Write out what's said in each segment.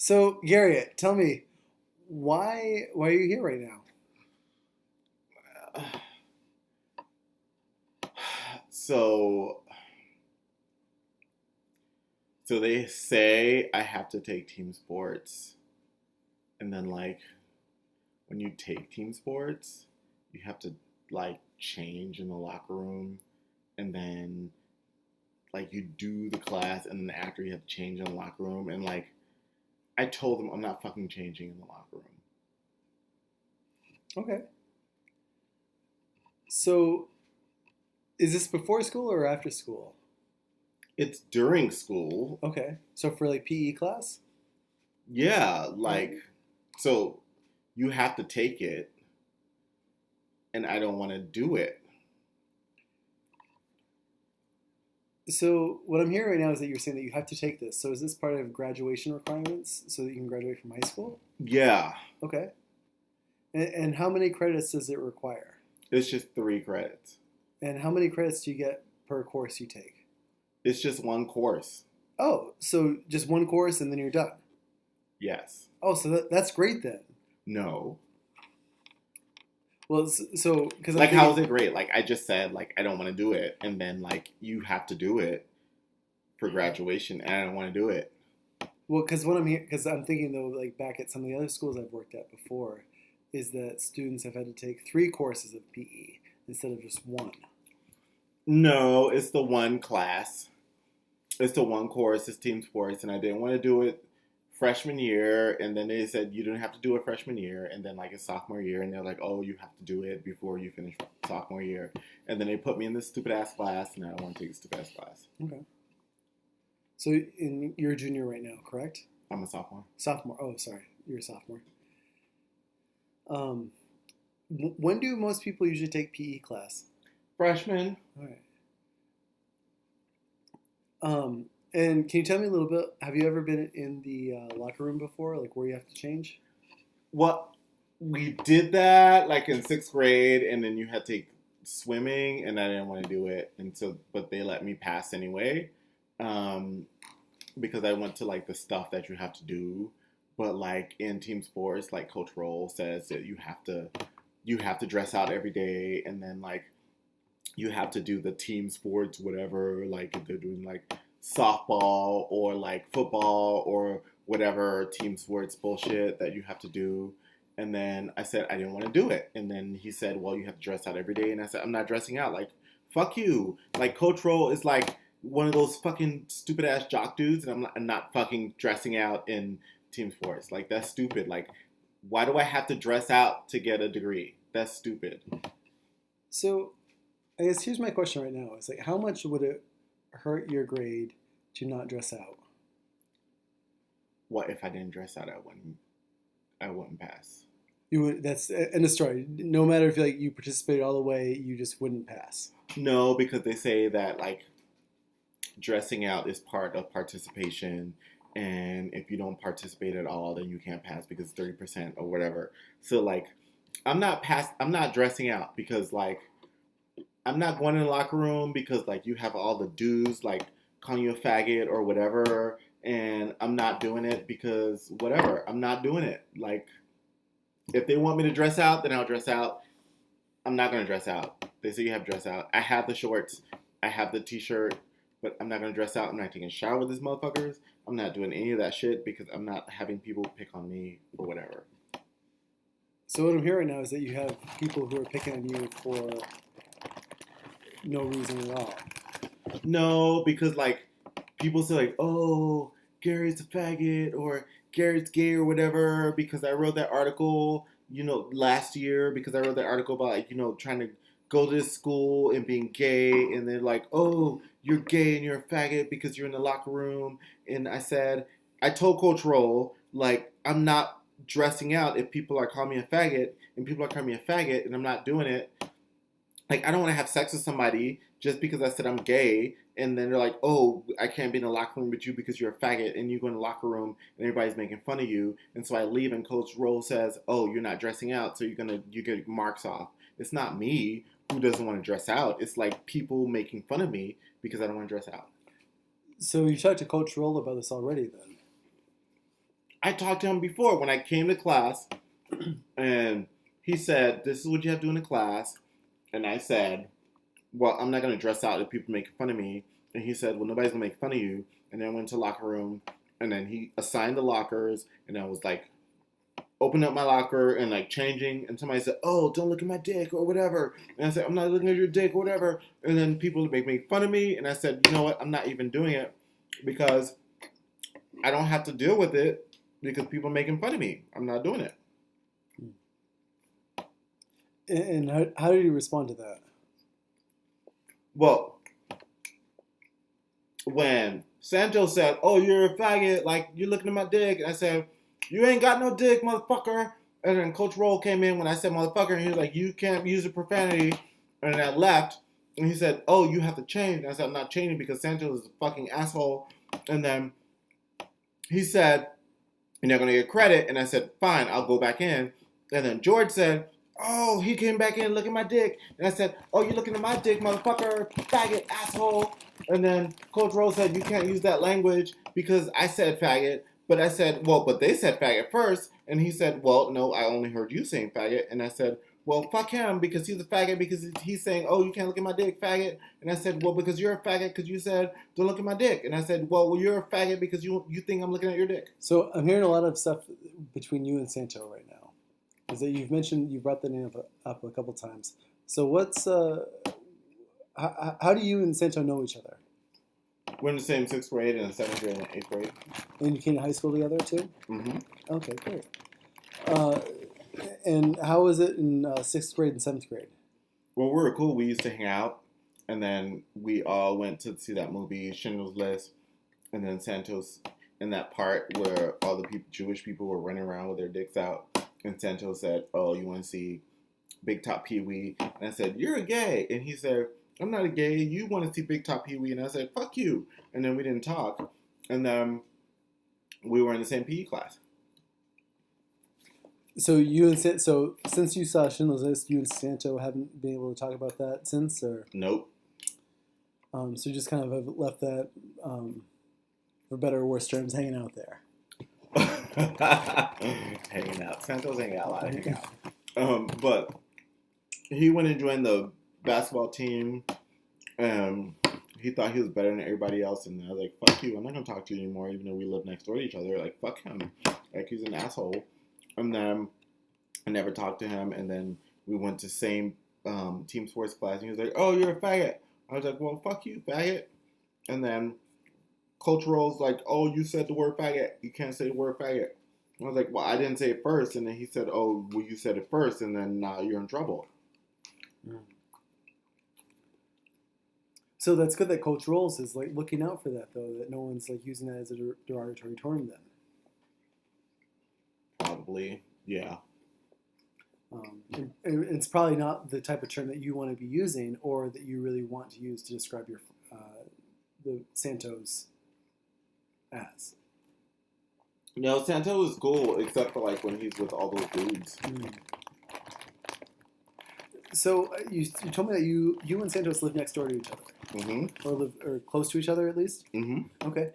So, Garrett, tell me, why are you here right now? So, so they say I have to take team sports, and then when you take team sports, you have to change in the locker room, and then you do the class, and then after you have to change in the locker room, and I told them I'm not fucking changing in the locker room. Okay. So, is this before school or after school? It's during school. Okay. So for like PE class? Yeah, Okay. so you have to take it, and I don't want to do it. So what I'm hearing right now is that you're saying that you have to take this. So is this part of graduation requirements so that you can graduate from high school? Yeah, Okay. And how many credits does it require? it's just 3 credits. And how many credits do you get per course you take? It's just one course. Oh, so just one course and then you're done. Yes. Oh, so that's great then. No. Well, so because I'm How is thinking, it great? I just said, I don't want to do it. And then, you have to do it for graduation, and I don't want to do it. well, because what I'm here, because I'm thinking though, like back at some of the other schools I've worked at before, is that students have had to take three courses of PE instead of just one. No, it's the one class. It's the one course. It's team sports, and I didn't want to do it freshman year. And then they said you didn't have to do it freshman year, and then it's sophomore year, and they're like, oh, you have to do it before you finish sophomore year. And then they put me in this stupid ass class, and I don't want to take a stupid ass class. Okay. So you're a junior right now, correct? I'm a sophomore. Sophomore. Oh, sorry, you're a sophomore. Um, when do most people usually take PE class? Freshman. All right. And can you tell me a little bit? Have you ever been in the locker room before, like where you have to change? What we did that in sixth grade, and then you had to take swimming, and I didn't want to do it, and so but they let me pass anyway, because I went to the stuff that you have to do. But in team sports, Coach Roll says that you have to dress out every day, and then you have to do the team sports, whatever. If they're doing softball or football or whatever team sports bullshit that you have to do. And then I said I didn't want to do it. And then he said, well, you have to dress out every day. And I said, I'm not dressing out. Fuck you. Coach Roll is one of those fucking stupid ass jock dudes, and I'm not fucking dressing out in team sports. That's stupid. Why do I have to dress out to get a degree? That's stupid. So, I guess here's my question right now: is how much would it hurt your grade to not dress out? What if I didn't dress out? I wouldn't pass. You would. That's end of story. No matter if you participated all the way, you just wouldn't pass. No, because they say that dressing out is part of participation, and if you don't participate at all, then you can't pass because 30% or whatever. So I'm not dressing out because I'm not going in the locker room because you have all the dudes calling you a faggot or whatever, and I'm not doing it because whatever. I'm not doing it. If they want me to dress out, then I'll dress out. I'm not gonna dress out. They say you have to dress out. I have the shorts, I have the t-shirt, but I'm not gonna dress out. I'm not taking a shower with these motherfuckers. I'm not doing any of that shit because I'm not having people pick on me or whatever. So what I'm hearing now is that you have people who are picking on you for no reason at all. No, because people say oh, Gary's a faggot or Gary's gay or whatever because I wrote that article, last year because I wrote that article about trying to go to this school and being gay, and they're oh, you're gay and you're a faggot because you're in the locker room. And I told Coach Roll I'm not dressing out if people are calling me a faggot, and people are calling me a faggot and I'm not doing it. I don't want to have sex with somebody just because I said I'm gay, and then they're oh, I can't be in the locker room with you because you're a faggot, and you go in the locker room and everybody's making fun of you, and so I leave and Coach Roll says, oh, you're not dressing out, so you get marks off. It's not me who doesn't want to dress out. It's people making fun of me because I don't want to dress out. So you talked to Coach Roll about this already then? I talked to him before when I came to class, and he said, "This is what you have to do in the class." And I said, "Well, I'm not going to dress out if people make fun of me." And he said, "Well, nobody's going to make fun of you." And then I went to the locker room, and then he assigned the lockers, and I was like, opening up my locker and like changing, and somebody said, "Oh, don't look at my dick," or whatever. And I said, "I'm not looking at your dick," or whatever. And then people would make fun of me, and I said, "You know what? I'm not even doing it because I don't have to deal with it because people are making fun of me. I'm not doing it." And how did you respond to that? Well, when Santos said, "Oh, you're a faggot, like you're looking at my dick," and I said, "You ain't got no dick, motherfucker." And then Coach Roll came in when I said motherfucker, and he was like, "You can't use a profanity." And I left, and he said, "Oh, you have to change." And I said, "I'm not changing because Santos is a fucking asshole." And then he said, "You're not going to get credit." And I said, "Fine, I'll go back in." And then George said, "Oh, he came back in, look at my dick." And I said, "Oh, you're looking at my dick, motherfucker, faggot, asshole." And then Coach Rose said, "You can't use that language because I said faggot." But I said, "Well, but they said faggot first." And he said, "Well, no, I only heard you saying faggot." And I said, "Well, fuck him because he's a faggot because he's saying, 'Oh, you can't look at my dick, faggot.'" And I said, "Well, because you're a faggot because you said, 'Don't look at my dick.'" And I said, well, you're a faggot because you think I'm looking at your dick." So I'm hearing a lot of stuff between you and Santo right now. Is that you brought that name up a couple times. So what's how do you and Santo know each other? We're in the same 6th grade and 7th grade and 8th grade. And you came to high school together too? Mm-hmm. Okay, great. And how was it in 6th grade and 7th grade? Well, we were cool. We used to hang out, and then we all went to see that movie, Schindler's List, and then Santos in that part where all the Jewish people were running around with their dicks out, and Santos said, "Oh, you want to see Big Top Pee Wee?" And I said, "You're a gay," and he said, "I'm not a gay. You want to see Big Top Pee Wee?" And I said, "Fuck you." And then we didn't talk, and then we were in the same PE class. So since you saw Schindler's List, you and Santo haven't been able to talk about that since, or Nope. so you just kind of have left that, for better or worse terms, hanging out there. Hanging out. Santos ain't got a lot of hang out. But he went and joined the basketball team. He thought he was better than everybody else, and I was like, "Fuck you! I'm not gonna talk to you anymore." Even though we live next door to each other, like, fuck him. Like, he's an asshole. And then I never talked to him. And then we went to same team sports class, and he was like, "Oh, you're a faggot." I was like, "Well, fuck you, faggot." And then Coach Roll's like, "Oh, you said the word faggot. You can't say the word faggot." I was like, "Well, I didn't say it first." And then he said, "Oh, well, you said it first, and then now you're in trouble." Mm. So that's good that Coach Rolls is like looking out for that, though, that no one's like using that as a derogatory term then. Probably, yeah. And it's probably not the type of term that you want to be using or that you really want to use to describe your the Santos as. No, Santos is cool, except for like when he's with all those dudes. Mm. So you told me that you and Santos live next door to each other, Mm-hmm. or close to each other at least. Mm-hmm. Okay,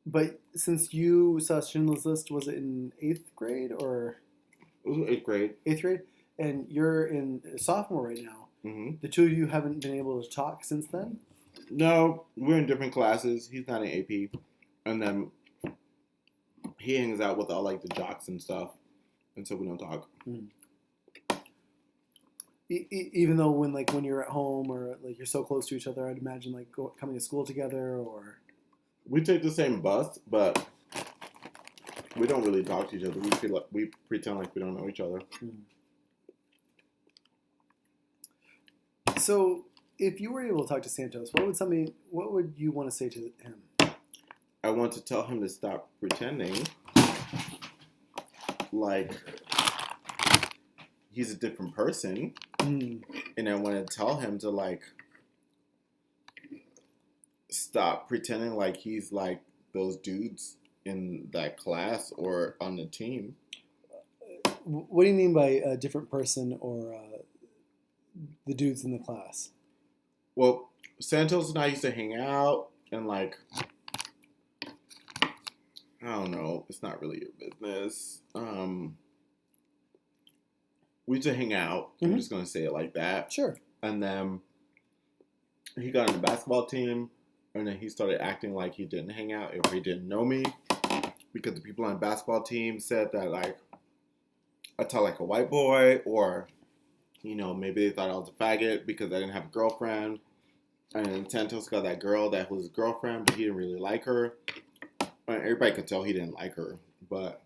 but since you saw Schindler's List, was it in 8th grade or? It was 8th grade. 8th grade, and you're in sophomore right now. Mm-hmm. The two of you haven't been able to talk since then? No, we're in different classes. He's not in AP, and then he hangs out with all like the jocks and stuff, and so we don't talk. Mm. Even though when you're at home or like you're so close to each other, I'd imagine like coming to school together or. We take the same bus, but we don't really talk to each other. We pretend like we don't know each other. Mm. So, if you were able to talk to Santos, what would you want to say to him? I want to tell him to stop pretending like he's a different person. Mm. And I want to tell him to like stop pretending like he's like those dudes in that class or on the team. What do you mean by a different person or the dudes in the class? Well, Santos and I used to hang out and like I don't know. It's not really your business. We used to hang out. I'm Mhm. just gonna say it like that. Sure. And then he got on the basketball team, and then he started acting like he didn't hang out or he didn't know me because the people on the basketball team said that like I talk like a white boy, or maybe they thought I was a faggot because I didn't have a girlfriend. And then Santos got that girl that was his girlfriend, but he didn't really like her. And everybody could tell he didn't like her, but